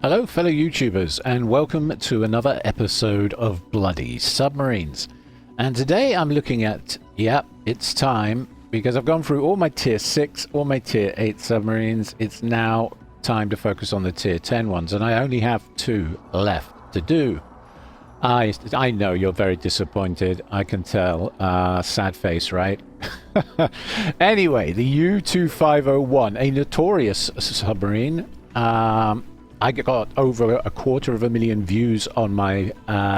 Hello fellow YouTubers and welcome to another episode of Bloody Submarines. And today I'm looking at, it's time, because I've gone through all my tier 6, all my tier 8 submarines. It's now time to focus on the tier 10 ones, and I only have 2 left to do. I know you're very disappointed, I can tell. Sad face, right? Anyway, the U-2501, a notorious submarine. I got over 250,000 views on my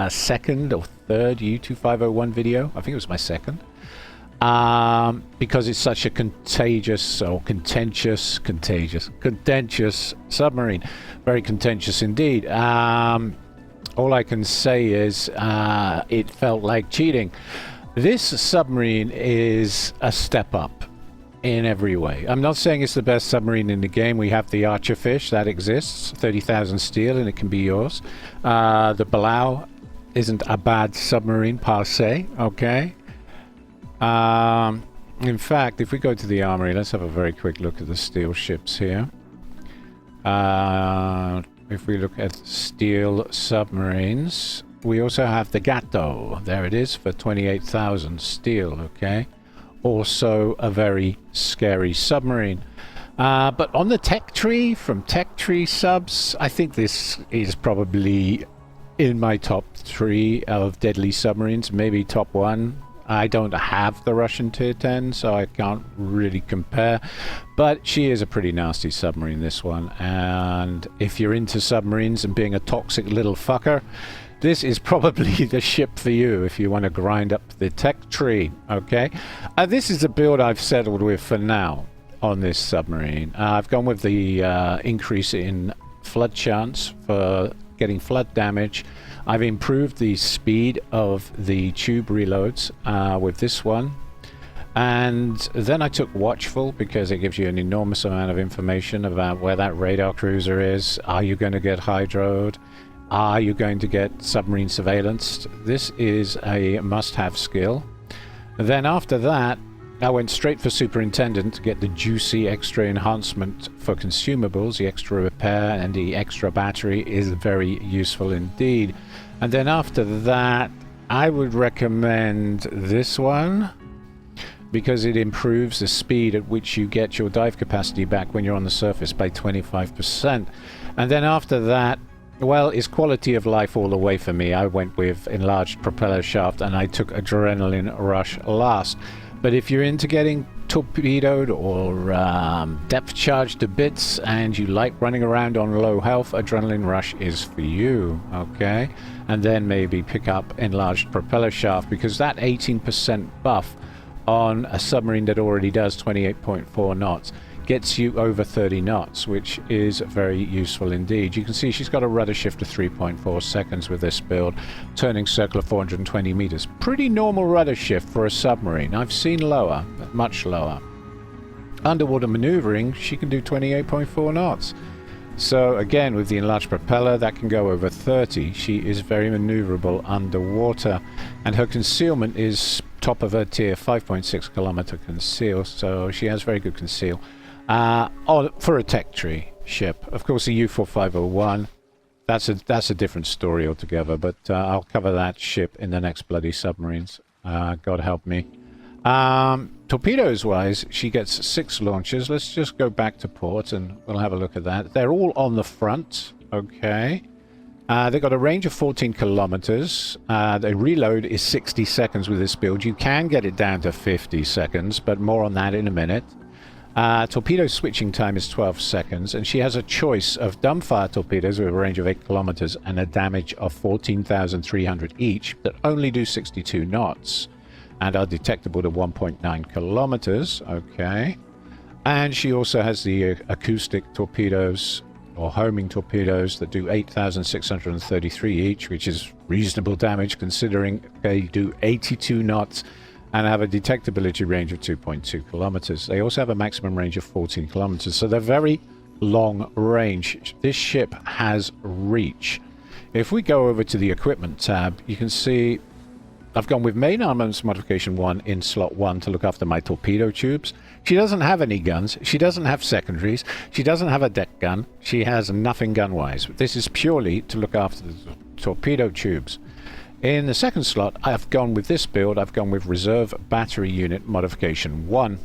second or third U-2501 video. I think it was my second. Because it's such a contentious submarine. Very contentious indeed. All I can say is it felt like cheating. This submarine is a step up in every way. I'm not saying it's the best submarine in the game. We have the Archerfish that exists, 30,000 steel, and it can be yours. The Balau isn't a bad submarine per se, okay? In fact, if we go to the armory, let's have a very quick look at the steel ships here. If we look at steel submarines, we also have the Gato. There it is for 28,000 steel, okay? Also a very scary submarine. But on the tech tree, from tech tree subs, I think this is probably in my top 3 of deadly submarines, maybe top 1. I don't have the Russian tier 10, so I can't really compare. But she is a pretty nasty submarine, this one. And if you're into submarines and being a toxic little fucker, this is probably the ship for you if you want to grind up the tech tree, okay? This is the build I've settled with for now on this submarine. I've gone with the increase in flood chance for getting flood damage. I've improved the speed of the tube reloads with this one. And then I took Watchful because it gives you an enormous amount of information about where that radar cruiser is. Are you going to get hydroed? Are you going to get submarine surveillance? This is a must-have skill. Then after that, I went straight for Superintendent to get the juicy extra enhancement for consumables. The extra repair and the extra battery is very useful indeed. And then after that, I would recommend this one because it improves the speed at which you get your dive capacity back when you're on the surface by 25%. And then after that, well, it's quality of life all the way for me. I went with enlarged propeller shaft and I took adrenaline rush last. But if you're into getting torpedoed or depth charged to bits and you like running around on low health, adrenaline rush is for you, okay? And then maybe pick up enlarged propeller shaft because that 18% buff on a submarine that already does 28.4 knots gets you over 30 knots, which is very useful indeed. You can see she's got a rudder shift of 3.4 seconds with this build, turning circle of 420 meters. Pretty normal rudder shift for a submarine. I've seen lower, much lower. Underwater maneuvering, she can do 28.4 knots. So again, with the enlarged propeller, that can go over 30. She is very maneuverable underwater, and her concealment is top of her tier, 5.6 kilometer conceal, so she has very good conceal. For a tech tree ship. Of course, the U-2501, that's a different story altogether, but I'll cover that ship in the next Bloody Submarines. God help me. Torpedoes wise, she gets 6 launchers. Let's just go back to port and we'll have a look at that. They're all on the front, okay. They've got a range of 14 kilometers. The reload is 60 seconds with this build. You can get it down to 50 seconds, but more on that in a minute. Torpedo switching time is 12 seconds, and she has a choice of dumbfire torpedoes with a range of 8 kilometers and a damage of 14,300 each that only do 62 knots and are detectable to 1.9 kilometers, okay. And she also has the acoustic torpedoes or homing torpedoes that do 8,633 each, which is reasonable damage considering they do 82 knots and have a detectability range of 2.2 kilometers. They also have a maximum range of 14 kilometers, so they're very long range. This ship has reach. If we go over to the equipment tab, you can see I've gone with main armaments modification 1 in slot 1 to look after my torpedo tubes. She doesn't have any guns. She doesn't have secondaries. She doesn't have a deck gun. She has nothing gun-wise. This is purely to look after the torpedo tubes. In the second slot, I've gone with this build. I've gone with Reserve Battery Unit Modification 1,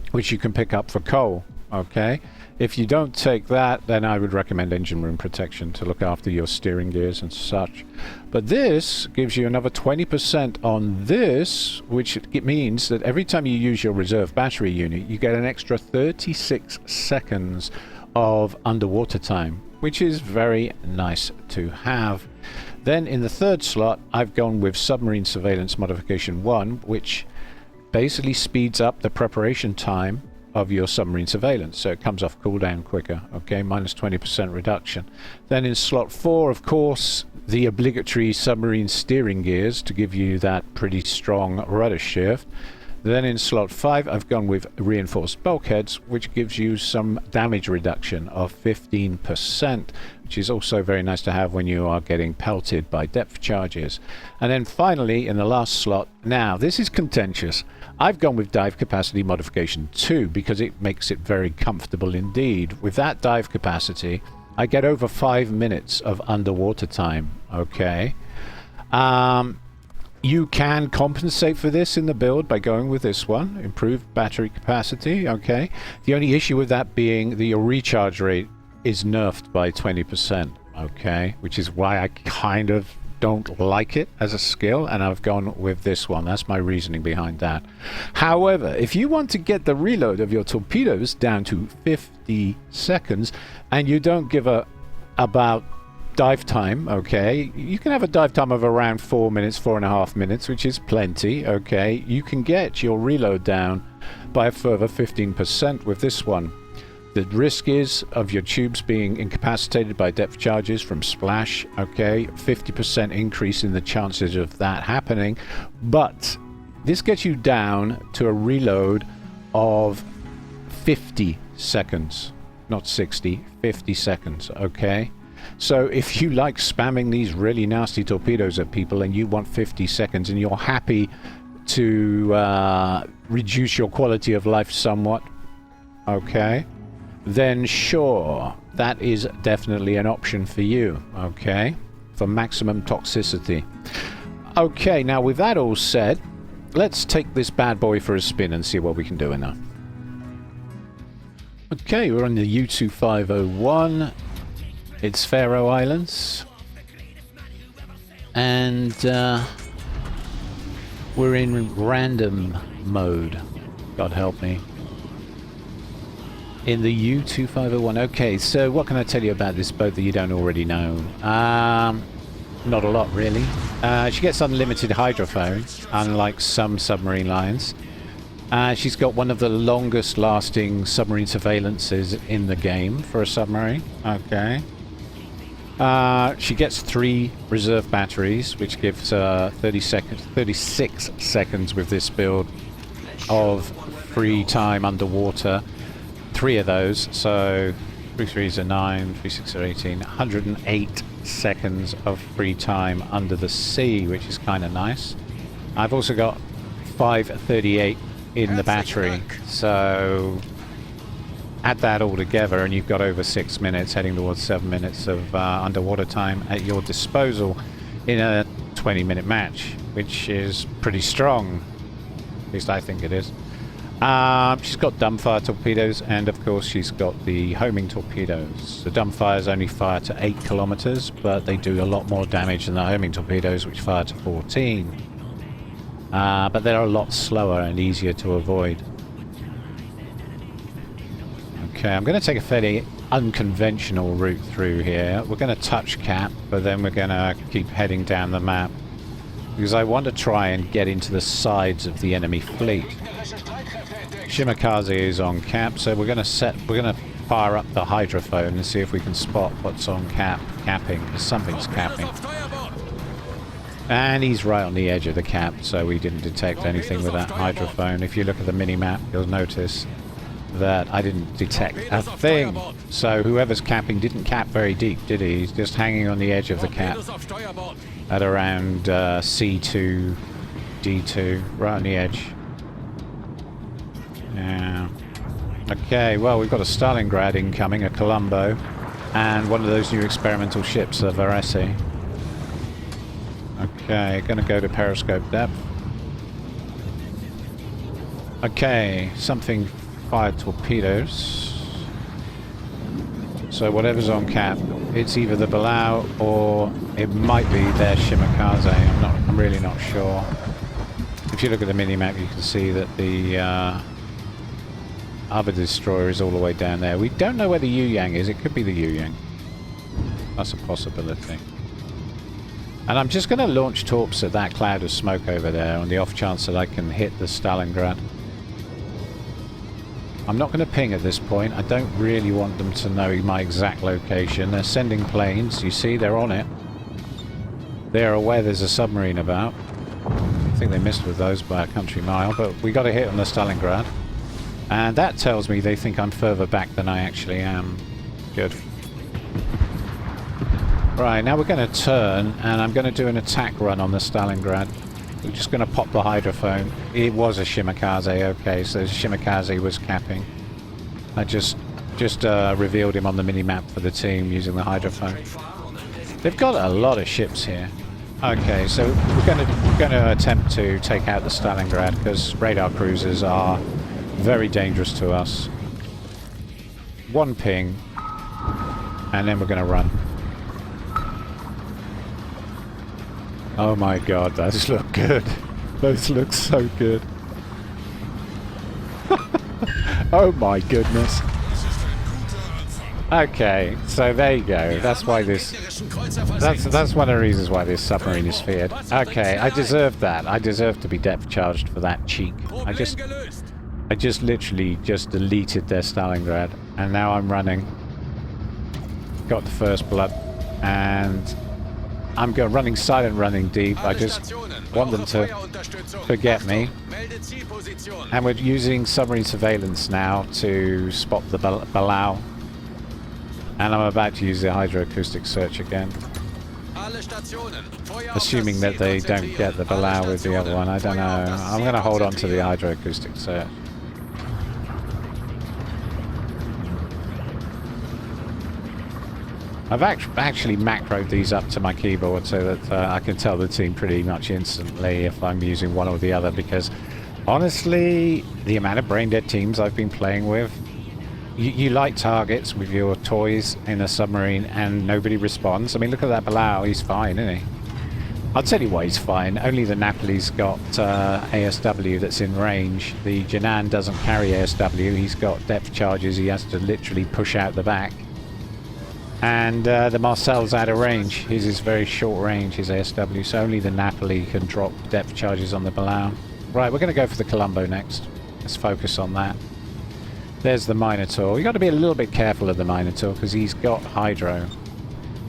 which you can pick up for coal. Okay? If you don't take that, then I would recommend engine room protection to look after your steering gears and such. But this gives you another 20% on this, which it means that every time you use your reserve battery unit, you get an extra 36 seconds of underwater time, which is very nice to have. Then in the third slot, I've gone with Submarine Surveillance Modification 1, which basically speeds up the preparation time of your submarine surveillance, so it comes off cooldown quicker. Okay, minus 20% reduction. Then in slot 4, of course, the obligatory submarine steering gears to give you that pretty strong rudder shift. Then in slot 5, I've gone with reinforced bulkheads, which gives you some damage reduction of 15%, which is also very nice to have when you are getting pelted by depth charges. And then finally, in the last slot, now this is contentious. I've gone with dive capacity modification 2 because it makes it very comfortable indeed. With that dive capacity, I get over 5 minutes of underwater time. Okay. You can compensate for this in the build by going with this one, improved battery capacity. Okay. The only issue with that being that your recharge rate is nerfed by 20%. Okay, which is why I kind of don't like it as a skill, and I've gone with this one. That's my reasoning behind that. However, if you want to get the reload of your torpedoes down to 50 seconds and you don't give about dive time, okay, you can have a dive time of around 4 minutes, 4.5 minutes, which is plenty. Okay, you can get your reload down by a further 15% with this one. The risk is of your tubes being incapacitated by depth charges from splash. Okay, 50% increase in the chances of that happening, but this gets you down to a reload of 50 seconds, not 60, 50 seconds. Okay, so if you like spamming these really nasty torpedoes at people and you want 50 seconds and you're happy to reduce your quality of life somewhat, okay, then sure, that is definitely an option for you, okay, for maximum toxicity. Okay, now with that all said, let's take this bad boy for a spin and see what we can do in there. Okay, we're on the U-2501. It's Faroe Islands. And we're in random mode. God help me. In the U-2501. Okay, so what can I tell you about this boat that you don't already know? Not a lot, really. She gets unlimited hydrophone, unlike some submarine lines. She's got one of the longest lasting submarine surveillances in the game for a submarine. Okay. She gets 3 reserve batteries, which gives 36 seconds with this build of free time underwater. 3 of those, so 3 3s are 9, 3 6 are 18, 108 seconds of free time under the sea, which is kind of nice. I've also got 538 in the battery, so add that all together and you've got over 6 minutes, heading towards 7 minutes of underwater time at your disposal in a 20-minute match, which is pretty strong. At least I think it is. She's got dumbfire torpedoes, and of course she's got the homing torpedoes. The dumbfires only fire to 8 kilometers, but they do a lot more damage than the homing torpedoes, which fire to 14. But they're a lot slower and easier to avoid. Okay, I'm going to take a fairly unconventional route through here. We're going to touch cap, but then we're going to keep heading down the map, because I want to try and get into the sides of the enemy fleet. Shimakaze is on cap, so we're going to fire up the hydrophone and see if we can spot what's on capping, because something's capping. And he's right on the edge of the cap, so we didn't detect anything with that hydrophone. If you look at the mini-map, you'll notice that I didn't detect a thing. So whoever's capping didn't cap very deep, did he? He's just hanging on the edge of the cap at around C2, D2, right on the edge. Yeah. Okay, well, we've got a Stalingrad incoming, a Colombo, and one of those new experimental ships, a Varese. Okay, gonna go to periscope depth. Okay, something fired torpedoes. So whatever's on cap, it's either the Belau or it might be their Shimakaze. I'm really not sure. If you look at the mini-map, you can see that the other destroyer is all the way down there. We don't know where the Yu-Yang is. It could be the Yu-Yang. That's a possibility. And I'm just going to launch torps at that cloud of smoke over there on the off chance that I can hit the Stalingrad. I'm not going to ping at this point. I don't really want them to know my exact location. They're sending planes. You see, they're on it. They're aware there's a submarine about. I think they missed with those by a country mile, but we got a hit on the Stalingrad. And that tells me they think I'm further back than I actually am. Good. Right, now we're going to turn, and I'm going to do an attack run on the Stalingrad. We're just going to pop the hydrophone. It was a Shimakaze, okay, so the Shimakaze was capping. I just revealed him on the mini-map for the team using the hydrophone. They've got a lot of ships here. Okay, so we're going to attempt to take out the Stalingrad because radar cruisers are very dangerous to us. One ping, and then we're going to run. Oh my god, those look good. Those look so good. Oh my goodness. Okay, so there you go. That's why this... That's one of the reasons why this submarine is feared. Okay, I deserved that. I deserve to be depth charged for that cheek. I just literally just deleted their Stalingrad, and now I'm running. Got the first blood, and I'm running silent, running deep. I just want them to forget me. And we're using submarine surveillance now to spot the Belau. And I'm about to use the hydroacoustic search again. Assuming that they don't get the Belau with the other one. I don't know. I'm going to hold on to the hydroacoustic search. I've actually macroed these up to my keyboard so that I can tell the team pretty much instantly if I'm using one or the other, because honestly, the amount of brain-dead teams I've been playing with, you light targets with your toys in a submarine and nobody responds. I mean, look at that Belau, he's fine, isn't he? I'll tell you why he's fine. Only the Napoli's got ASW that's in range. The Jinan doesn't carry ASW, he's got depth charges, he has to literally push out the back. And the Marcel's out of range. His is very short range, his ASW, so only the Napoli can drop depth charges on the Belau. Right, we're going to go for the Colombo next. Let's focus on that. There's the Minotaur. You've got to be a little bit careful of the Minotaur because he's got hydro.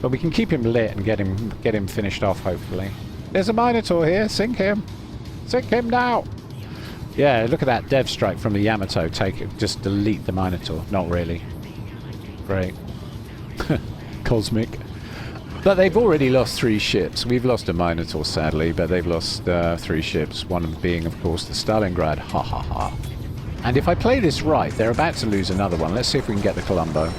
But we can keep him lit and get him finished off, hopefully. There's a Minotaur here. Sink him. Sink him now. Yeah, look at that dev strike from the Yamato. Take it. Just delete the Minotaur. Not really. Great. Cosmic. But they've already lost 3 ships. We've lost a Minotaur, sadly, but they've lost 3 ships. One being, of course, the Stalingrad. Ha ha ha. And if I play this right, they're about to lose another one. Let's see if we can get the Colombo.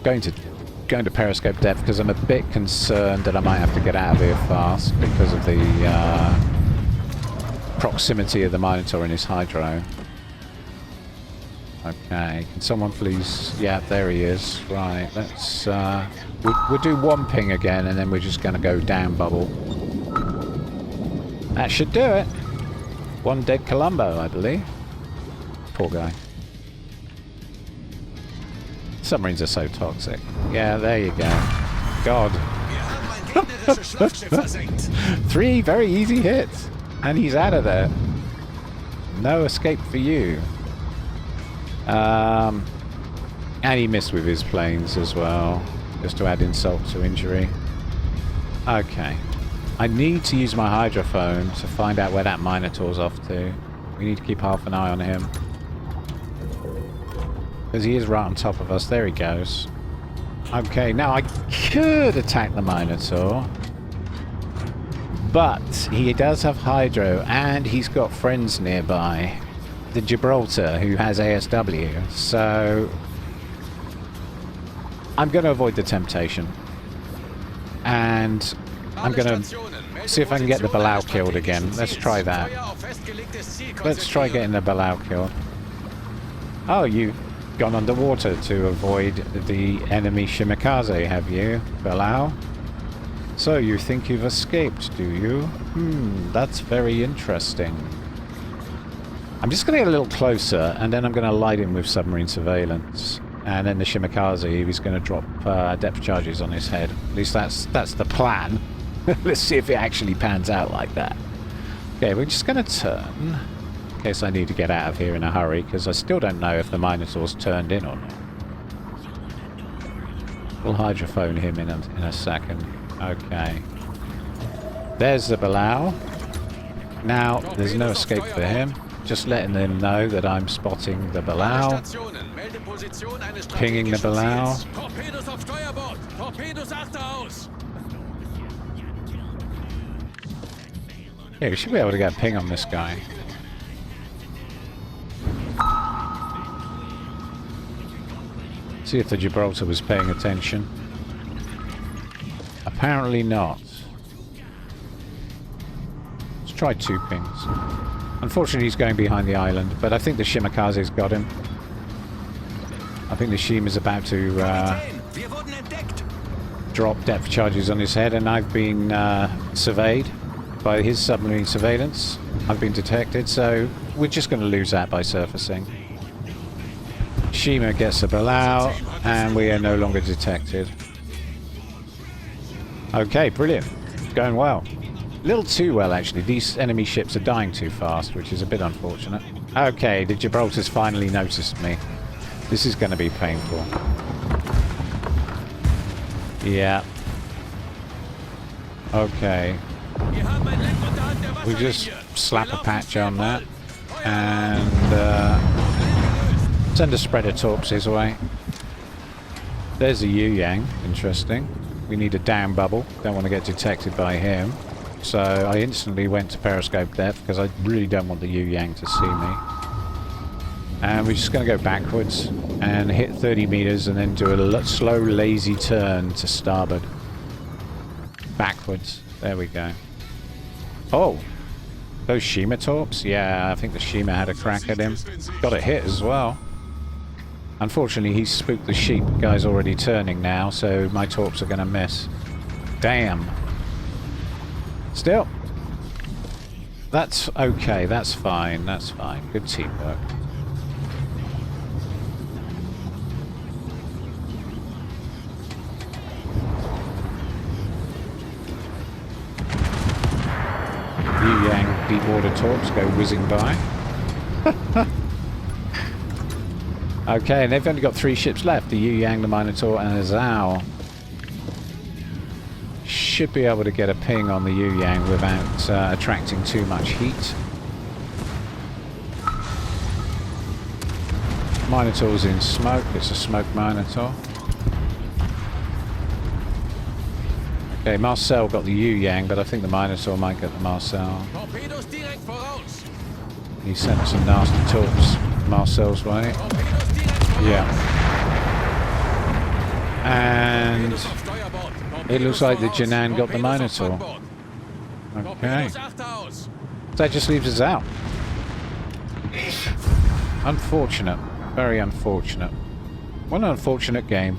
Going to periscope depth because I'm a bit concerned that I might have to get out of here fast because of the proximity of the Minotaur and his hydro. Okay, can someone please... Yeah, there he is. Right, let's... We'll do one ping again and then we're just going to go down bubble. That should do it. One dead Colombo, I believe. Poor guy. Submarines are so toxic. Yeah, there you go. God. 3 very easy hits. And he's out of there. No escape for you. And he missed with his planes as well, just to add insult to injury. Okay. I need to use my hydrophone to find out where that Minotaur's off to. We need to keep half an eye on him. Because he is right on top of us. There he goes. Okay, now I could attack the Minotaur. But he does have hydro, and he's got friends nearby. The Gibraltar, who has ASW. So I'm going to avoid the temptation. And I'm going to see if I can get the Balau killed again. Let's try that. Let's try getting the Balau killed. Oh, you've gone underwater to avoid the enemy Shimakaze, have you, Balau? So you think you've escaped, do you? That's very interesting. I'm just going to get a little closer, and then I'm going to light him with submarine surveillance. And then the Shimakaze, he's going to drop depth charges on his head. At least that's the plan. Let's see if it actually pans out like that. Okay, we're just going to turn, in case I need to get out of here in a hurry, because I still don't know if the Minotaur's turned in or not. We'll hydrophone him in a second. Okay. There's the Balau. Now, there's no escape for him. Just letting them know that I'm spotting the Balau. Pinging the Balau. Yeah, we should be able to get a ping on this guy. See if the Gibraltar was paying attention. Apparently not. Let's try 2 pings. Unfortunately, he's going behind the island, but I think the Shimakaze's got him. I think the Shima's about to drop depth charges on his head, and I've been surveyed by his submarine surveillance. I've been detected, so we're just going to lose that by surfacing. Shima gets a Balau, and we are no longer detected. Okay, brilliant. Going well. A little too well, actually. These enemy ships are dying too fast, which is a bit unfortunate. Okay, the Gibraltar's finally noticed me. This is going to be painful. Yeah. Okay. We just slap a patch on that. And send a spreader torps his way. There's a Yu-Yang. Interesting. We need a down bubble. Don't want to get detected by him. So I instantly went to periscope depth because I really don't want the Yu-Yang to see me. And we're just going to go backwards and hit 30 meters and then do a slow, lazy turn to starboard. Backwards. There we go. Oh! Those Shima torps? Yeah, I think the Shima had a crack at him. Got a hit as well. Unfortunately, he spooked the sheep. The guy's already turning now, so my torps are going to miss. Damn. Still. That's okay. That's fine. That's fine. Good teamwork. Yu-Yang deep water torps go whizzing by. Okay, and they've only got 3 ships left. The Yu-Yang, the Minotaur, and the Zhao. Should be able to get a ping on the Yu-Yang without attracting too much heat. Minotaur's in smoke. It's a smoke Minotaur. Okay, Marcel got the Yu-Yang, but I think the Minotaur might get the Marcel. He sent some nasty torps Marcel's way. Yeah. And it looks like the Jinan got the Minotaur. Okay. That just leaves us out. Unfortunate. Very unfortunate. What an unfortunate game.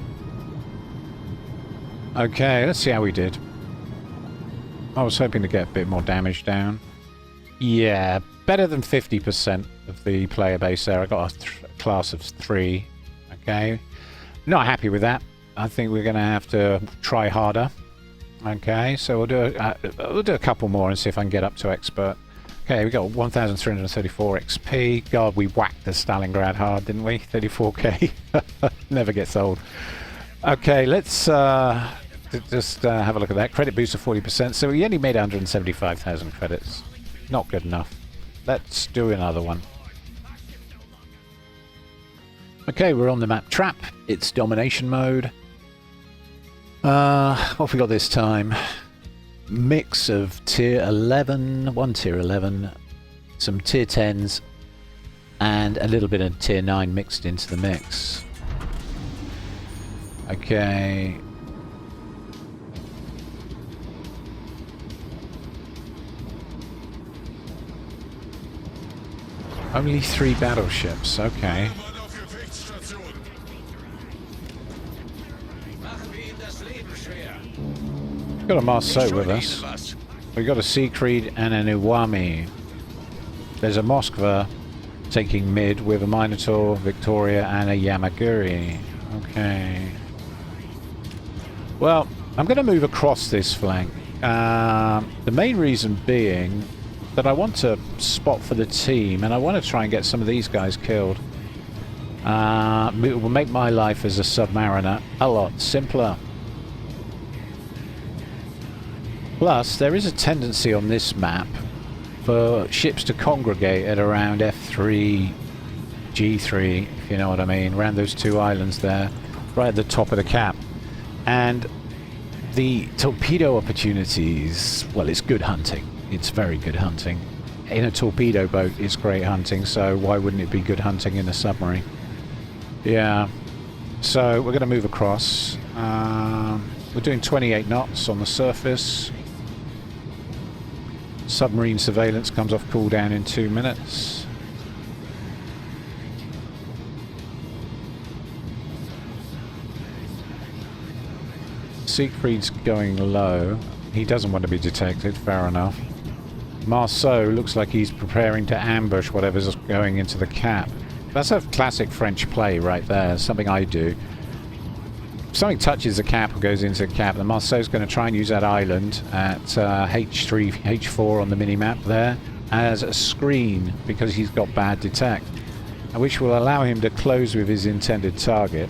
Okay, let's see how we did. I was hoping to get a bit more damage down. Yeah, better than 50% of the player base there. I got a class of 3. Okay. Not happy with that. I think we're going to have to try harder. Okay, so we'll do a couple more and see if I can get up to expert. Okay, we got 1,334 XP. God, we whacked the Stalingrad hard, didn't we? 34k. Never gets old. Okay, let's just have a look at that. Credit boost of 40%. So we only made 175,000 credits. Not good enough. Let's do another one. Okay, we're on the map Trap. It's domination mode. What have we got this time? mix of tier 11, one tier 11, some tier 10s, and a little bit of tier 9 mixed into the mix. Okay. Only 3 battleships, okay. We've got a Marceau with us. We've got a Siegfried and an Iwami. There's a Moskva taking mid with a Minotaur, Victoria, and a Yamaguri. Okay. Well, I'm going to move across this flank. The main reason being that I want to spot for the team, and I want to try and get some of these guys killed. It will make my life as a submariner a lot simpler. Plus, there is a tendency on this map for ships to congregate at around F3, G3, if you know what I mean, around those 2 islands there, right at the top of the cap. And the torpedo opportunities, well, it's good hunting. It's very good hunting. In a torpedo boat, it's great hunting, so why wouldn't it be good hunting in a submarine? Yeah. So we're going to move across. We're doing 28 knots on the surface. Submarine surveillance comes off cooldown in 2 minutes. Siegfried's going low. He doesn't want to be detected, fair enough. Marceau looks like he's preparing to ambush whatever's going into the cap. That's a classic French play right there, something I do. If something touches the cap or goes into the cap, the Marceau's going to try and use that island at H3, H4 on the mini-map there as a screen because he's got bad detect, which will allow him to close with his intended target.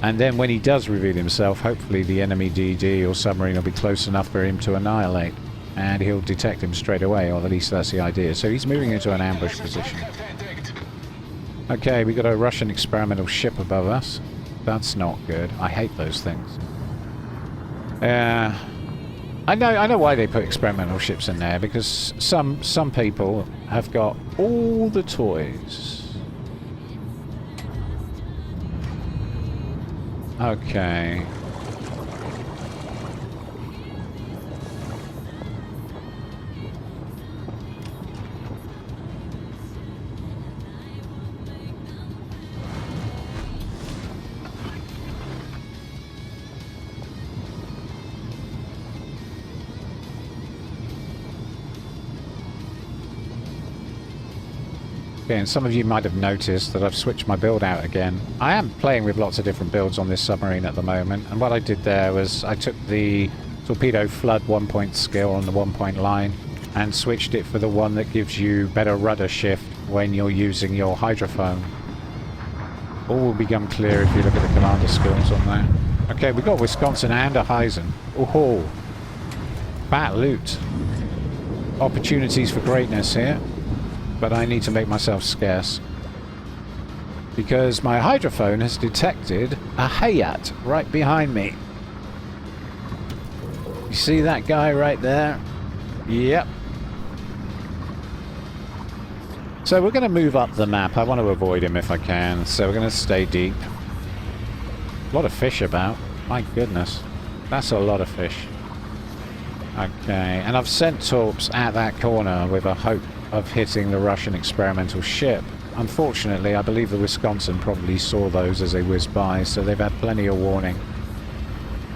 And then when he does reveal himself, hopefully the enemy DD or submarine will be close enough for him to annihilate. And he'll detect him straight away, or at least that's the idea. So he's moving into an ambush position. Okay, we got a Russian experimental ship above us. That's not good. I hate those things. I know why they put experimental ships in there, because some people have got all the toys. Okay. Okay, and some of you might have noticed that I've switched my build out again. I am playing with lots of different builds on this submarine at the moment, and what I did there was I took the torpedo flood 1-point skill on the 1-point line and switched it for the one that gives you better rudder shift when you're using your hydrophone. All will become clear if you look at the commander skills on there. Okay, we've got Wisconsin and a Heisen. Oh, fat loot. Opportunities for greatness here. But I need to make myself scarce. Because my hydrophone has detected a Hayat right behind me. You see that guy right there? Yep. So we're going to move up the map. I want to avoid him if I can. So we're going to stay deep. A lot of fish about. My goodness. That's a lot of fish. Okay. And I've sent torps at that corner with a hope of hitting the Russian experimental ship. Unfortunately, I believe the Wisconsin probably saw those as they whizzed by, so they've had plenty of warning.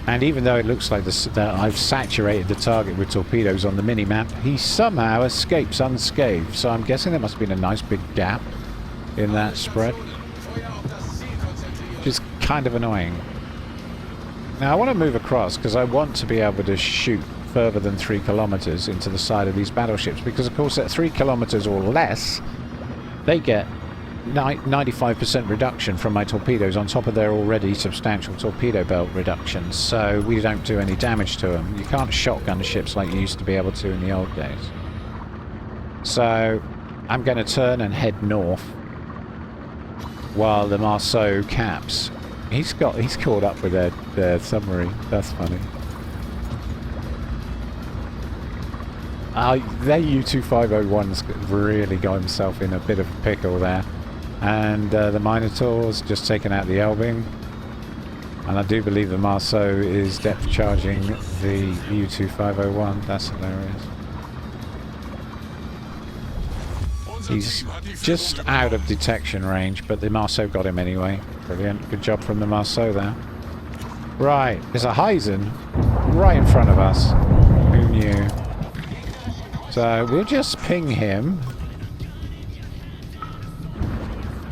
And even though it looks like that I've saturated the target with torpedoes on the mini-map, he somehow escapes unscathed, so I'm guessing there must have been a nice big gap in that spread. Which is kind of annoying. Now I want to move across because I want to be able to shoot further than 3 kilometers into the side of these battleships, because of course at 3 kilometers or less they get 95% reduction from my torpedoes on top of their already substantial torpedo belt reductions, so we don't do any damage to them. You can't shotgun ships like you used to be able to in the old days. So I'm going to turn and head north while the Marceau caps. He's caught up with their submarine. That's funny. Their U-2501's really got himself in a bit of a pickle there. And the Minotaur's just taken out the Elbing. And I do believe the Marceau is depth charging the U-2501. That's hilarious. He's just out of detection range, but the Marceau got him anyway. Brilliant. Good job from the Marceau there. Right, there's a Heisen right in front of us. Who knew? So we'll just ping him.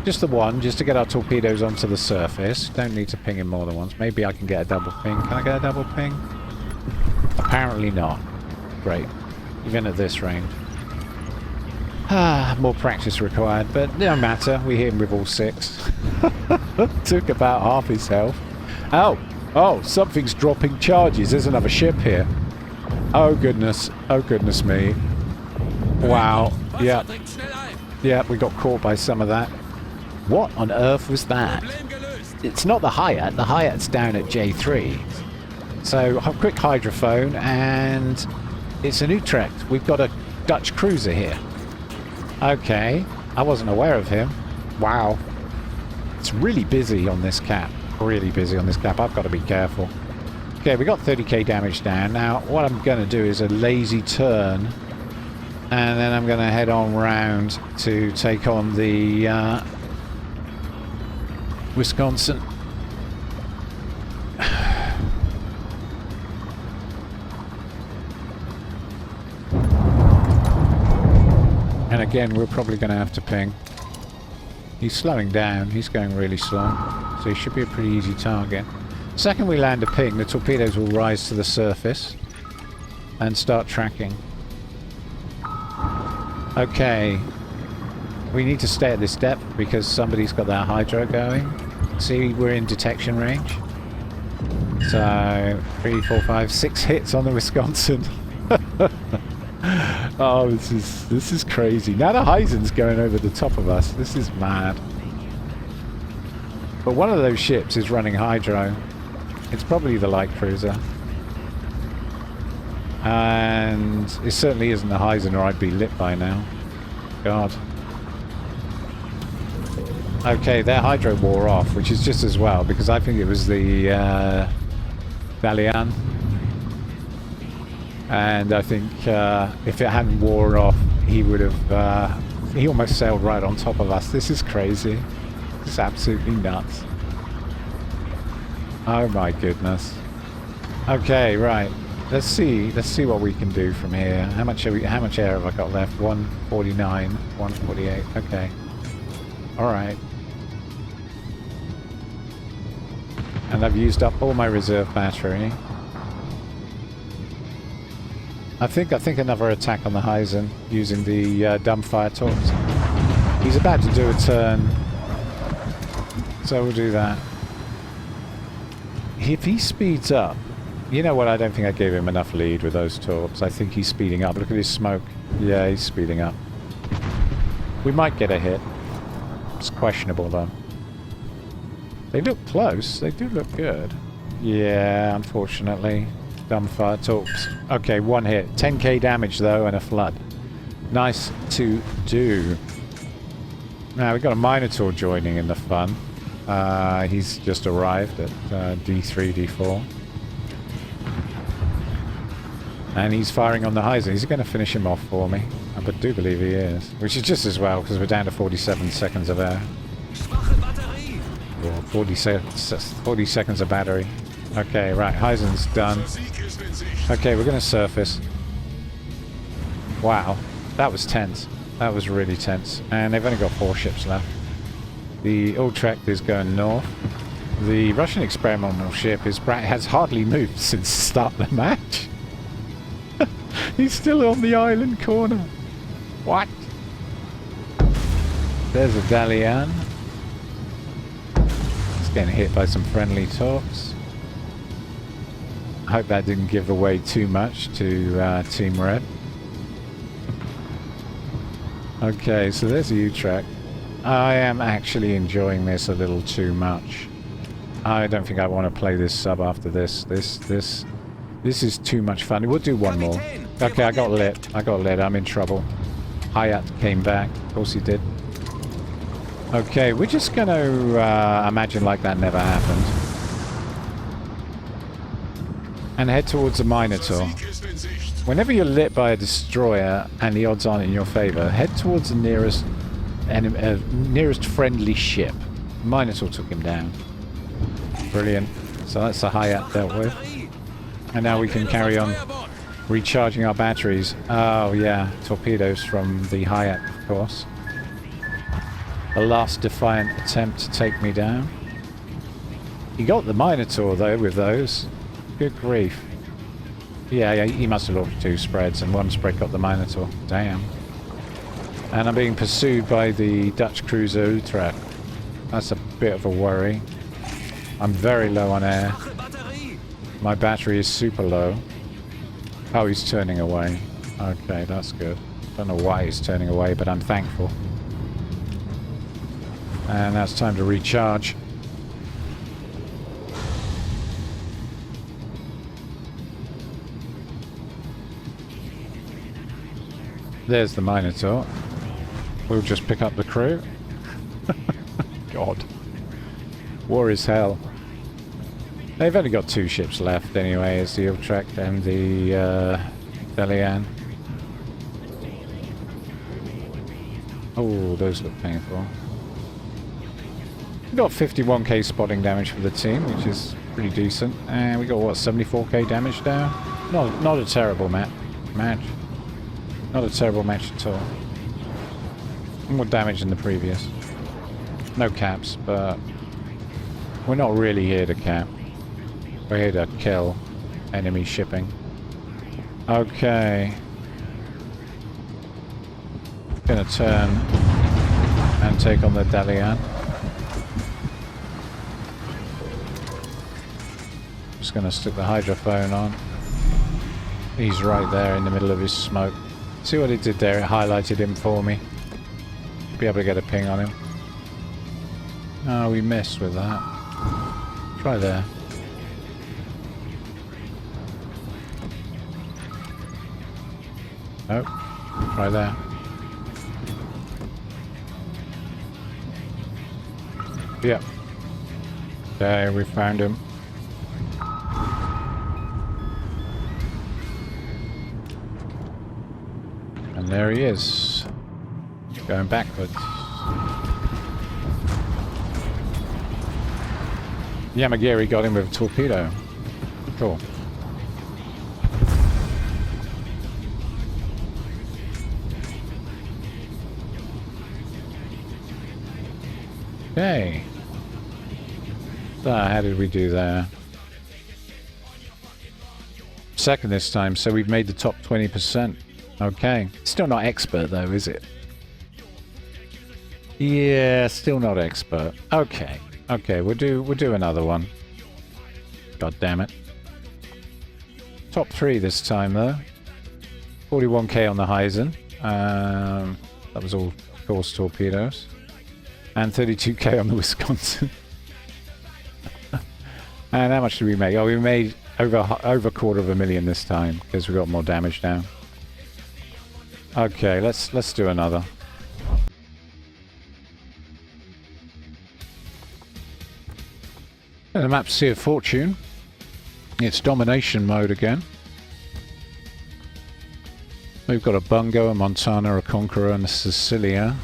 Just the one, just to get our torpedoes onto the surface. Don't need to ping him more than once. Maybe I can get a double ping. Can I get a double ping? Apparently not. Great. Even at this range. More practice required, but no matter. We hit him with all 6. Took about half his health. Oh! Oh, something's dropping charges. There's another ship here. Oh goodness. Oh goodness me. Wow. Yeah. Yeah, we got caught by some of that. What on earth was that? It's not the Hyatt. The Hyatt's down at J3. So, a quick hydrophone, and it's an Utrecht. We've got a Dutch cruiser here. Okay. I wasn't aware of him. Wow. It's really busy on this cap. Really busy on this cap. I've got to be careful. Okay, we got 30k damage down. Now, what I'm going to do is a lazy turn. And then I'm going to head on round to take on the Wisconsin. And again, we're probably going to have to ping. He's slowing down. He's going really slow. So he should be a pretty easy target. Second we land a ping, the torpedoes will rise to the surface and start tracking. Okay. We need to stay at this depth because somebody's got their hydro going. See, we're in detection range. So, 3, 4, 5, 6 hits on the Wisconsin. Oh, this is crazy. Now the Heisen's going over the top of us. This is mad. But one of those ships is running hydro. It's probably the light cruiser. And it certainly isn't the Heisen, or I'd be lit by now. God. Okay, their hydro wore off, which is just as well, because I think it was the Dalian. And I think if it hadn't wore off, he would have... he almost sailed right on top of us. This is crazy. This is absolutely nuts. Oh my goodness. Okay, right. Let's see what we can do from here. How much air have I got left? 149, 148. Okay. All right. And I've used up all my reserve battery. I think another attack on the Heisen using the dumbfire torps. He's about to do a turn, so we'll do that. If he speeds up, you know what? I don't think I gave him enough lead with those torps. I think he's speeding up. Look at his smoke. Yeah, he's speeding up. We might get a hit. It's questionable though. They look close. They do look good. Yeah, unfortunately. Dumbfire torps. Okay, one hit. 10k damage though and a flood. Nice to do. Now we've got a Minotaur joining in the fun. He's just arrived at D3, D4. And he's firing on the Heisen. He's going to finish him off for me. I do believe he is. Which is just as well, because we're down to 47 seconds of air. Or 40 seconds of battery. Okay, right. Heisen's done. Okay, we're going to surface. Wow. That was tense. That was really tense. And they've only got 4 ships left. The Utrecht is going north. The Russian experimental ship has hardly moved since the start of the match. He's still on the island corner. What? There's a Dalian. It's getting hit by some friendly torps. I hope that didn't give away too much to Team Red. Okay, so there's the Utrecht. I am actually enjoying this a little too much. I don't think I want to play this sub after this. This This is too much fun. We'll do one more. Okay, I got lit. I'm in trouble. Hayat came back. Of course he did. Okay, we're just going to imagine like that never happened. And head towards the Minotaur. Whenever you're lit by a destroyer and the odds aren't in your favor, head towards the nearest friendly ship. Minotaur took him down. Brilliant. So that's the Hayat dealt with. And now we can carry on recharging our batteries. Oh yeah, torpedoes from the Hayat, of course. The last defiant attempt to take me down. He got the Minotaur though with those. Good grief. Yeah, he must have launched 2 spreads and 1 spread got the Minotaur. Damn. And I'm being pursued by the Dutch cruiser Utrecht. That's a bit of a worry. I'm very low on air. My battery is super low. Oh, he's turning away. Okay, that's good. Don't know why he's turning away, but I'm thankful. And now it's time to recharge. There's the Minotaur. We'll just pick up the crew. God. War is hell. They've only got 2 ships left anyway, it's the Utrecht and the Delian. Oh, those look painful. We got 51k spotting damage for the team, which is pretty decent. And we got, what, 74k damage now? Not a terrible match. Not a terrible match at all. More damage than the previous. No caps, but we're not really here to cap. We're here to kill enemy shipping. Okay. Gonna turn and take on the Dalian. Just gonna stick the hydrophone on. He's right there in the middle of his smoke. See what it did there? It highlighted him for me. Be able to get a ping on him. Oh, we missed with that. Try there. Oh, try there. Yep. Okay, we found him. And there he is. Going backwards. Yamagiri got him with a torpedo. Cool. Okay. So, how did we do there? Second this time, so we've made the top 20%. Okay. Still not expert though, is it? Yeah, still not expert. Okay. Okay, we'll do another one. God damn it. Top 3 this time though. 41k on the Heisen. That was all, of course, torpedoes. And 32k on the Wisconsin. And how much did we make? Oh, we made over $250,000 this time because we got more damage now. Okay, let's do another. And the map Sea of Fortune. It's domination mode again. We've got a Bungo, a Montana, a Conqueror, and a Sicilia.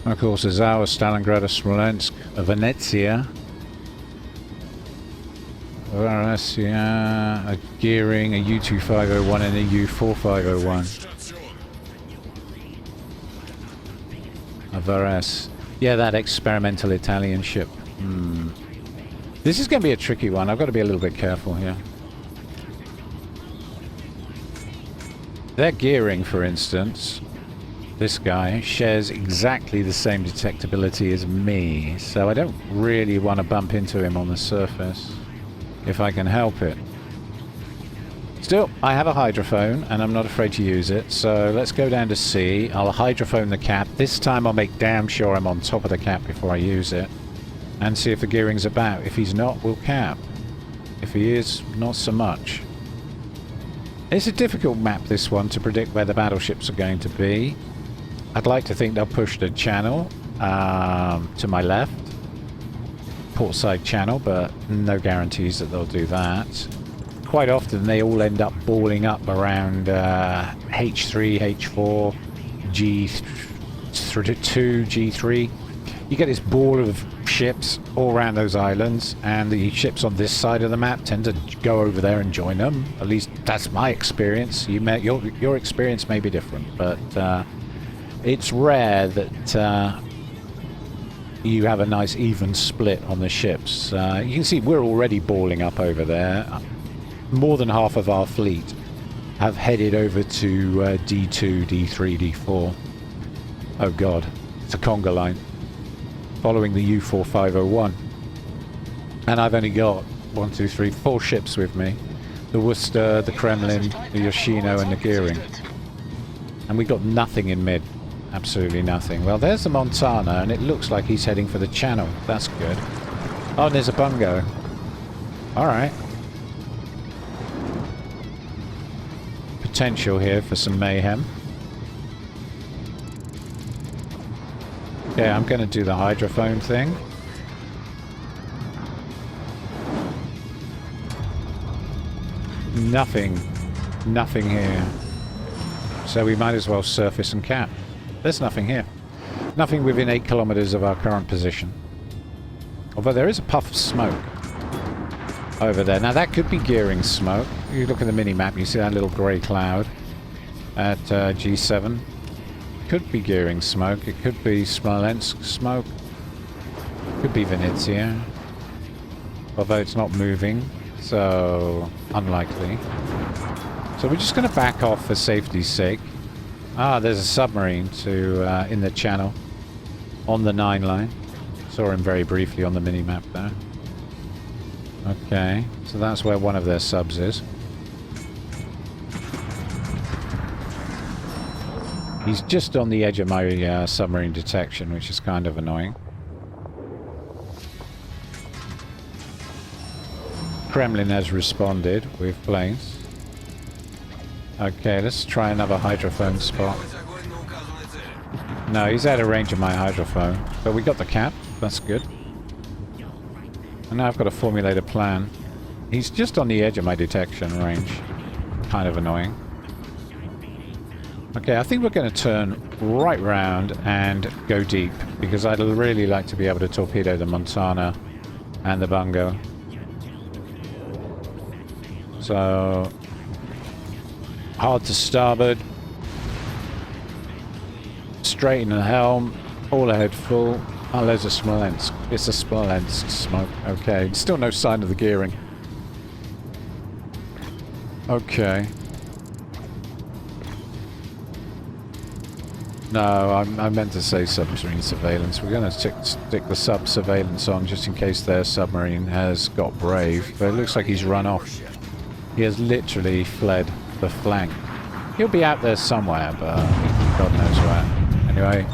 And of course, there's our Stalingrad, a Smolensk, a Venezia, a Gearing, a U-2501, and a U-4501. A Vares. Yeah, that experimental Italian ship. This is going to be a tricky one. I've got to be a little bit careful here. Their Gearing, for instance, this guy shares exactly the same detectability as me, so I don't really want to bump into him on the surface if I can help it. Still, I have a hydrophone and I'm not afraid to use it, so let's go down to sea. I'll hydrophone the cap. This time I'll make damn sure I'm on top of the cap before I use it and see if the Gearing's about. If he's not, we'll cap. If he is, not so much. It's a difficult map, this one, to predict where the battleships are going to be. I'd like to think they'll push the channel to my left. Portside channel, but no guarantees that they'll do that. Quite often they all end up balling up around H3, H4, G2, G3. You get this ball of ships all around those islands, and the ships on this side of the map tend to go over there and join them. At least that's my experience. Your experience may be different, but it's rare that you have a nice even split on the ships. You can see we're already balling up over there. More than half of our fleet have headed over to D2, D3, D4. Oh god, it's a conga line following the U-2501, and I've only got 1, 2, 3, 4 ships with me: the Worcester, the Kremlin, the Yoshino, and the Gearing. And we got nothing in mid. Absolutely nothing. Well, there's the Montana, and it looks like he's heading for the channel. That's good. Oh, and there's a bungo. Alright. Potential here for some mayhem. Okay, I'm going to do the hydrophone thing. Nothing. Nothing here. So we might as well surface and cap. There's nothing here. Nothing within 8 kilometers of our current position. Although there is a puff of smoke over there. Now that could be Gearing smoke. You look at the mini-map, you see that little grey cloud at G7. Could be Gearing smoke. It could be Smolensk smoke. Could be Venezia. Although it's not moving, so unlikely. So we're just going to back off for safety's sake. Ah, there's a submarine in the channel on the 9 line. Saw him very briefly on the mini-map there. Okay, so that's where one of their subs is. He's just on the edge of my submarine detection, which is kind of annoying. Kremlin has responded with planes. Okay, let's try another hydrophone spot. No, he's out of range of my hydrophone. But we got the cap. That's good. And now I've got to formulate a plan. He's just on the edge of my detection range. Kind of annoying. Okay, I think we're going to turn right round and go deep, because I'd really like to be able to torpedo the Montana and the Bungo. So, hard to starboard, straighten the helm, all ahead full. Oh, there's a Smolensk. It's a Smolensk smoke. Okay, still no sign of the Gearing. Okay. No, I meant to say submarine surveillance. We're going to stick the sub surveillance on just in case their submarine has got brave. But it looks like he's run off. He has literally fled the flank. He'll be out there somewhere, but God knows where. Anyway,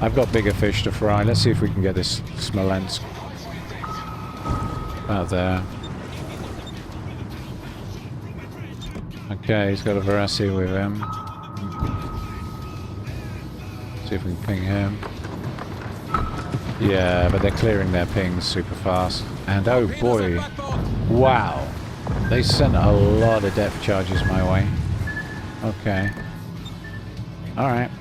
I've got bigger fish to fry. Let's see if we can get this Smolensk out there. Okay, he's got a Verasi with him. See if we can ping him. Yeah, but they're clearing their pings super fast. And oh boy, wow. They sent a lot of depth charges my way. Okay. Alright.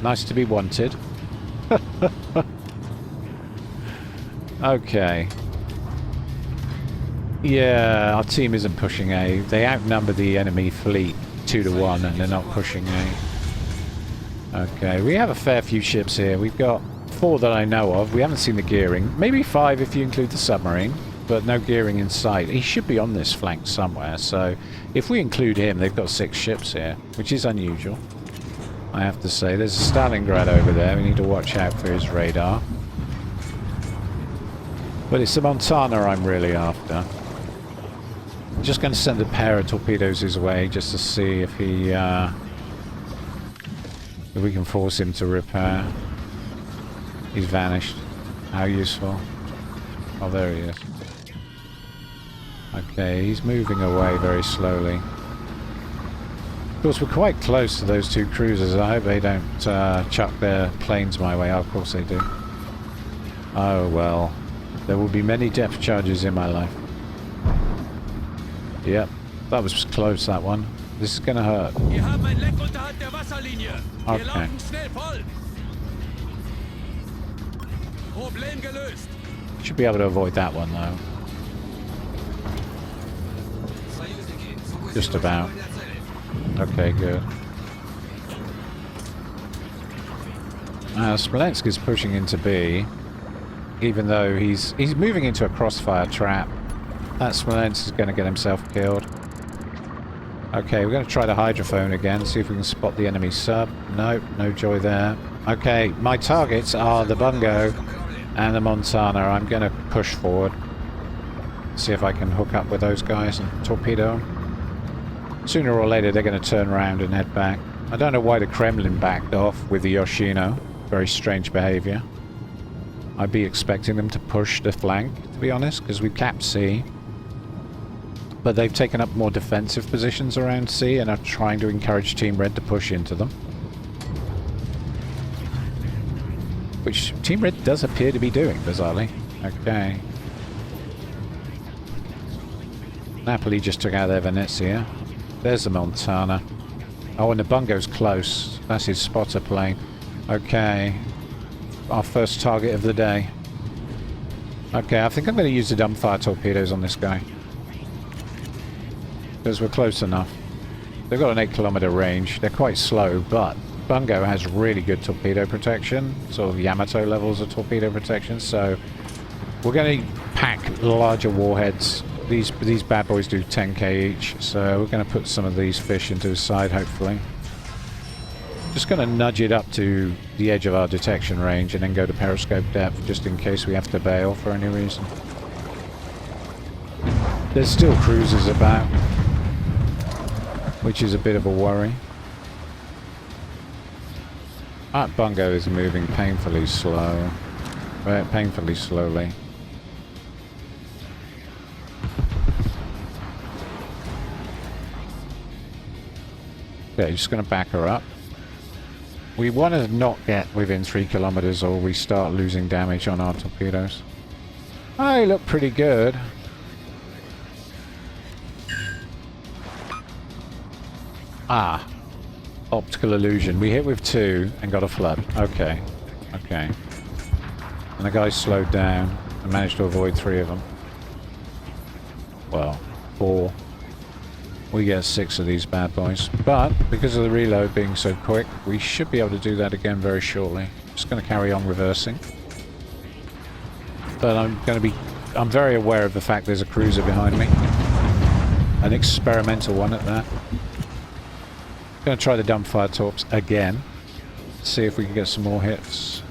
Nice to be wanted. Okay. Yeah, our team isn't pushing A. They outnumber the enemy fleet 2 to 1 and they're not pushing A. Okay, we have a fair few ships here. We've got 4 that I know of. We haven't seen the Gearing. Maybe 5 if you include the submarine, but no Gearing in sight. He should be on this flank somewhere, so if we include him, they've got 6 ships here, which is unusual, I have to say. There's a Stalingrad over there. We need to watch out for his radar. But it's the Montana I'm really after. I'm just going to send a pair of torpedoes his way just to see if he... if we can force him to repair. He's vanished. How useful. Oh, there he is. Okay, he's moving away very slowly. Of course, we're quite close to those two cruisers. I hope they don't chuck their planes my way. Oh, of course they do. Oh, well. There will be many depth charges in my life. Yep, that was close, that one. This is gonna hurt. Okay. Should be able to avoid that one, though. Just about. Okay, good. Smolensk is pushing into B, even though he's moving into a crossfire trap. That Smolensk is going to get himself killed. Okay, we're going to try the hydrophone again, see if we can spot the enemy sub. Nope, no joy there. Okay, my targets are the Bungo and the Montana. I'm going to push forward. See if I can hook up with those guys and torpedo them. Sooner or later they're going to turn around and head back. I don't know why the Kremlin backed off with the Yoshino. Very strange behavior. I'd be expecting them to push the flank, to be honest, because we've capped C. But they've taken up more defensive positions around C and are trying to encourage Team Red to push into them. Which Team Red does appear to be doing, bizarrely. Okay. Napoli just took out their Venezia. There's the Montana. Oh, and the Bungo's close. That's his spotter plane. Okay. Our first target of the day. Okay, I think I'm going to use the dumbfire torpedoes on this guy. Because we're close enough. They've got an 8-kilometer range. They're quite slow, but Bungo has really good torpedo protection. Sort of Yamato levels of torpedo protection, so we're going to pack larger warheads. These bad boys do 10k each, so we're going to put some of these fish into the side, hopefully. Just going to nudge it up to the edge of our detection range and then go to periscope depth, just in case we have to bail for any reason. There's still cruisers about, which is a bit of a worry. That Bungo is moving painfully slow. Painfully slowly. Okay, just going to back her up. We want to not get within 3 kilometers or we start losing damage on our torpedoes. I look pretty good. Ah. Optical illusion. We hit with 2 and got a flood. Okay. Okay. And the guy slowed down and managed to avoid 3 of them. Well, 4. We get 6 of these bad boys. But, because of the reload being so quick, we should be able to do that again very shortly. Just going to carry on reversing. But I'm very aware of the fact there's a cruiser behind me. An experimental one at that. Going to try the dumbfire torps again. See if we can get some more hits.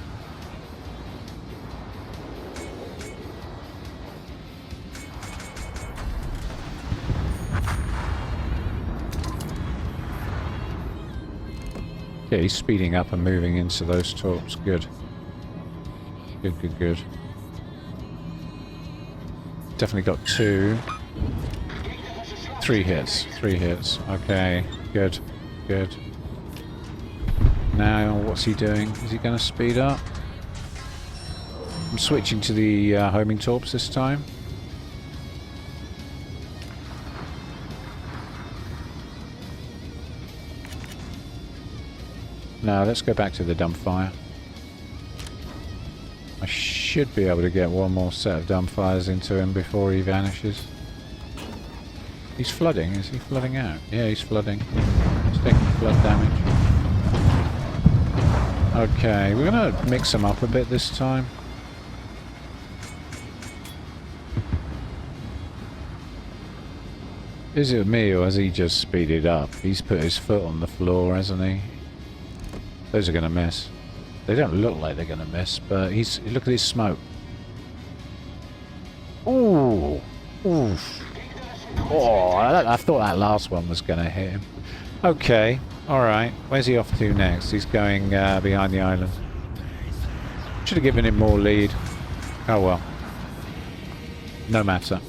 Yeah, he's speeding up and moving into those torps. Good. Good, good, good. Definitely got 2. 3 hits. 3 hits. Okay, good. Good. Now, what's he doing? Is he going to speed up? I'm switching to the homing torps this time. No, let's go back to the dumbfire. I should be able to get one more set of dumbfires into him before he vanishes. He's flooding. Is he flooding out? Yeah, he's flooding. He's taking flood damage. Okay, we're going to mix them up a bit this time. Is it me or has he just speeded up? He's put his foot on the floor, hasn't he? Those are going to miss. They don't look like they're going to miss, but look at his smoke. Ooh. Oof. Oh, I thought that last one was going to hit him. Okay. Alright. Where's he off to next? He's going behind the island. Should have given him more lead. Oh well. No matter.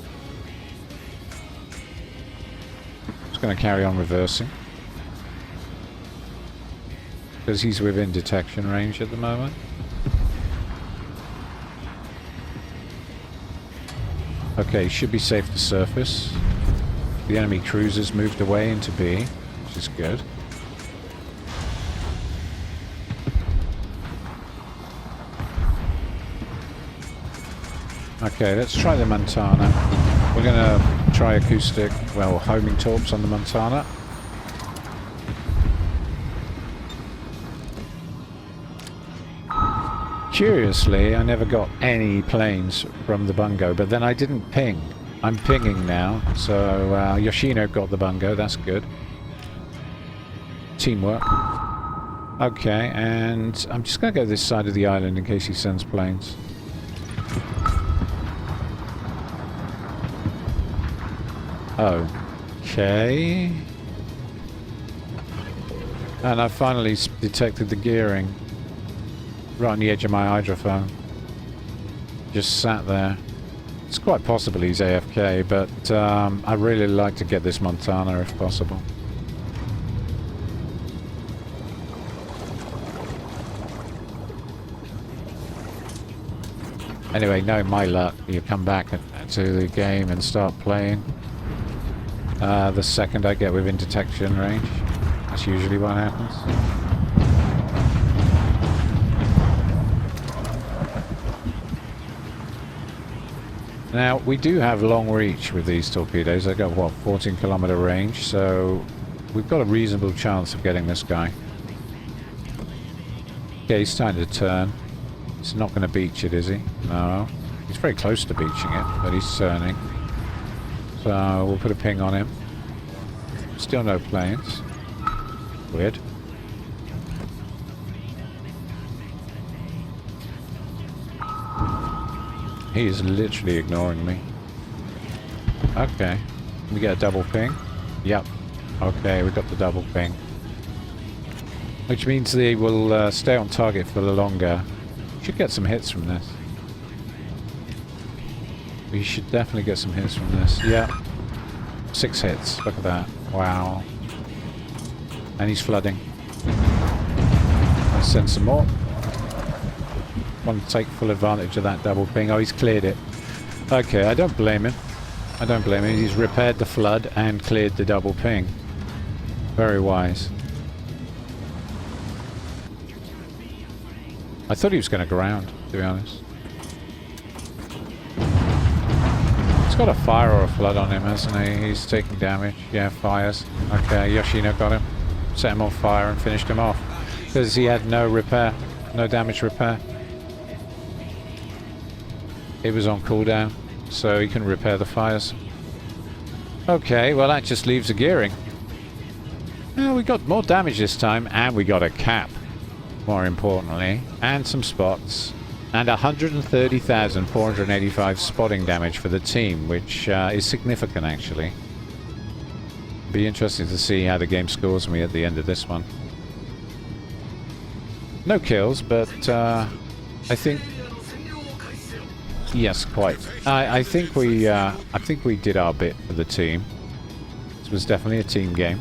Just going to carry on reversing. Because he's within detection range at the moment. Okay, should be safe to surface. The enemy cruiser's moved away into B, which is good. Okay, let's try the Montana. We're going to try acoustic, well, homing torps on the Montana. Curiously, I never got any planes from the bungo, but then I didn't ping. I'm pinging now, so Yoshino got the bungo, that's good. Teamwork. Okay, and I'm just going to go this side of the island in case he sends planes. Okay. And I finally detected the gearing. Right on the edge of my hydrophone. Just sat there. It's quite possible he's AFK, but I'd really like to get this Montana if possible. Anyway, knowing my luck, you come back to the game and start playing. The second I get within detection range. That's usually what happens. Now, we do have long reach with these torpedoes. They've got, what, 14-kilometer range, so we've got a reasonable chance of getting this guy. Okay, he's starting to turn. He's not going to beach it, is he? No. He's very close to beaching it, but he's turning. So we'll put a ping on him. Still no planes. Weird. He is literally ignoring me. Okay. We get a double ping. Yep. Okay, we got the double ping. Which means they will stay on target for longer. Should get some hits from this. We should definitely get some hits from this. Yeah. 6 hits. Look at that. Wow. And he's flooding. Let's send some more. Want to take full advantage of that double ping. Oh, he's cleared it. Okay, I don't blame him. I don't blame him. He's repaired the flood and cleared the double ping. Very wise. I thought he was going to ground, to be honest. He's got a fire or a flood on him, hasn't he? He's taking damage. Yeah, fires. Okay, Yoshino got him. Set him on fire and finished him off. Because he had no repair. No damage repair. It was on cooldown, so he can repair the fires. Okay, well that just leaves a gearing. Well, we got more damage this time, and we got a cap, more importantly, and some spots, and 130,485 spotting damage for the team, which is significant actually. Be interesting to see how the game scores me at the end of this one. No kills, but I think. Yes, quite. I think we did our bit for the team. This was definitely a team game.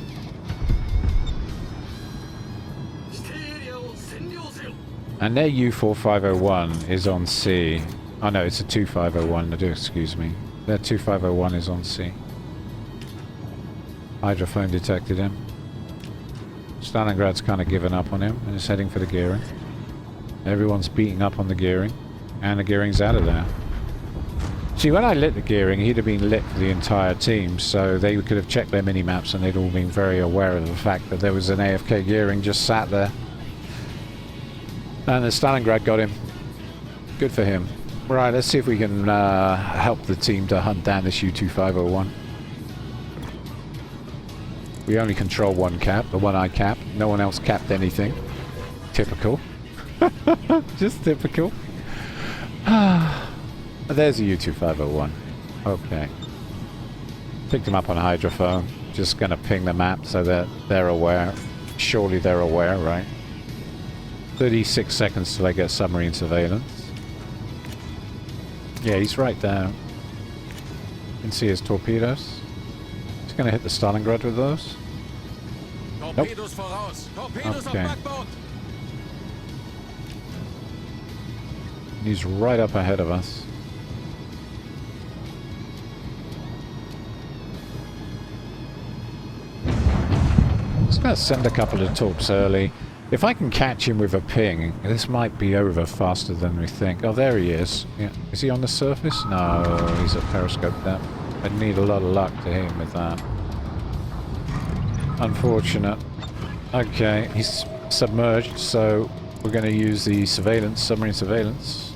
And their U-2501 is on C. Oh no, it's a 2501. Excuse me. Their 2501 is on C. Hydrophone detected him. Stalingrad's kind of given up on him and is heading for the gearing. Everyone's beating up on the gearing. And the gearing's out of there. See, when I lit the gearing, he'd have been lit for the entire team, so they could have checked their mini-maps and they'd all been very aware of the fact that there was an AFK gearing just sat there. And the Stalingrad got him. Good for him. Right, let's see if we can help the team to hunt down this U-2501. We only control one cap, the one I capped. No one else capped anything. Typical. Just typical. There's a U-2501. Okay. Picked him up on hydrophone. Just gonna ping the map so that they're aware. Surely they're aware, right? 36 seconds till I get submarine surveillance. Yeah, he's right there. You can see his torpedoes. He's going to hit the Stalingrad with those? Torpedos voraus. Torpedos Okay. auf Backbord. He's right up ahead of us. Just going to send a couple of torps early. If I can catch him with a ping, this might be over faster than we think. Oh, there he is. Yeah. Is he on the surface? No, he's at periscope depth. I'd need a lot of luck to hit him with that. Unfortunate. Okay, he's submerged, so we're going to use the surveillance, submarine surveillance.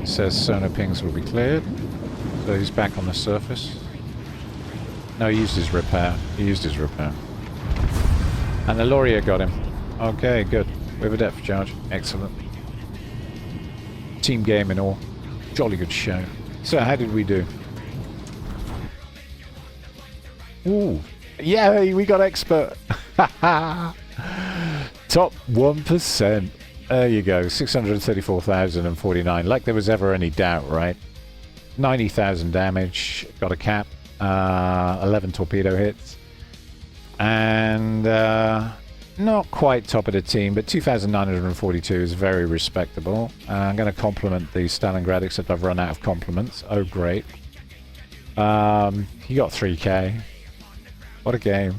Says sonar pings will be cleared, so he's back on the surface. No, he used his repair. He used his repair. And the Laurier got him. Okay, good. We have a depth charge. Excellent. Team game and all. Jolly good show. So, how did we do? Ooh. Yeah, we got expert. Top 1%. There you go, 634,049. Like there was ever any doubt, right? 90,000 damage, got a cap, 11 torpedo hits, and not quite top of the team, but 2,942 is very respectable. I'm going to compliment the Stalingrad, except I've run out of compliments. Oh, great. He got 3k. What a game.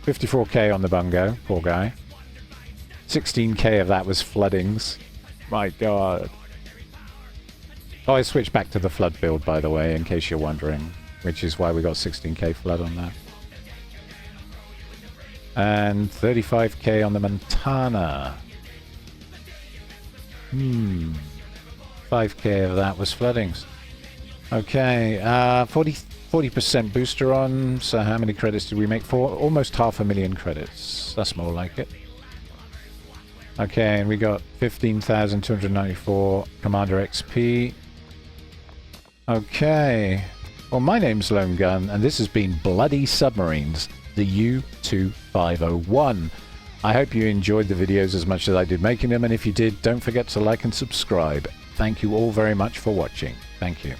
54k on the bungo, poor guy. 16k of that was floodings. My god. Oh, I switched back to the flood build, by the way, in case you're wondering, which is why we got 16k flood on that. And 35k on the Montana. 5k of that was floodings. Okay, 40% booster on, so how many credits did we make? For almost 500,000 credits. That's more like it. Okay, and we got 15,294 Commander XP. Okay. Well, my name's Lone Gun, and this has been Bloody Submarines, the U-2501. I hope you enjoyed the videos as much as I did making them, and if you did, don't forget to like and subscribe. Thank you all very much for watching. Thank you.